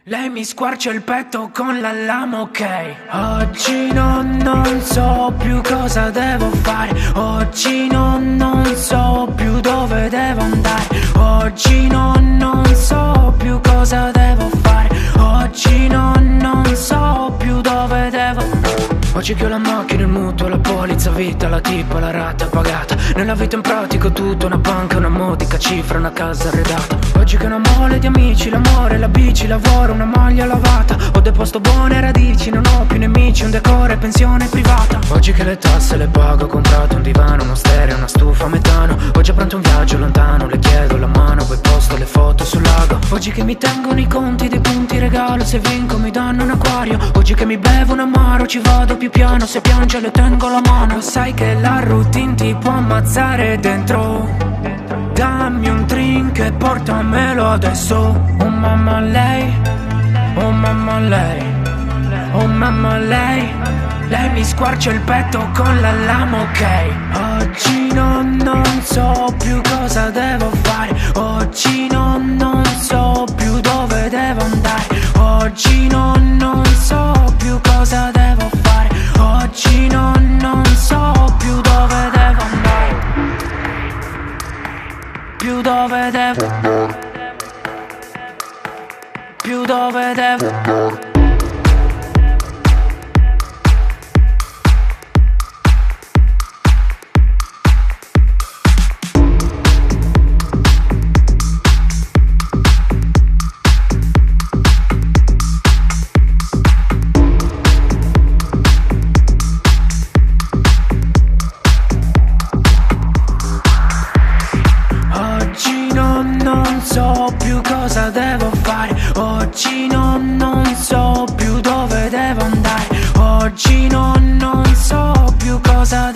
Lei mi squarcia il petto con la lama, ok. Oggi non so più cosa devo fare. Oggi non so più dove devo andare. Oggi non so più cosa devo fare. Oggi non so più dove devo andare. Oggi che ho la macchina, il mutuo, la polizza, vita, la tipa, la rata pagata. Nella vita in pratica tutto, una banca, una modica cifra, una casa arredata. Oggi che ho una mole di amici, l'amore, la bici, lavoro, una maglia lavata. Ho deposto buone radici, non ho più nemici, un decore, pensione privata. Oggi che le tasse le pago, ho comprato un divano, uno stereo, una stufa a metano. Oggi ho pronto un viaggio lontano, le chiedo la mano, poi posto le foto sul lago. Oggi che mi tengono i conti dei punti regalo, se vinco mi danno un acquario. Oggi che mi bevo un amaro, ci vado più piano, se piange le tengo la mano. Sai che la routine ti può ammazzare dentro. Dammi un drink e portamelo adesso. Oh mamma lei, oh mamma lei, oh mamma lei. Lei mi squarcia il petto con la lama, ok. Oggi non so più cosa devo fare. Oggi non so più dove devo andare. Oggi non so più cosa devo fare. Oggi non so più dove devo andare. Più dove devo andare. Più dove devo andare. Non so più cosa devo fare. Oggi non so più dove devo andare. Oggi non so più cosa devo fare.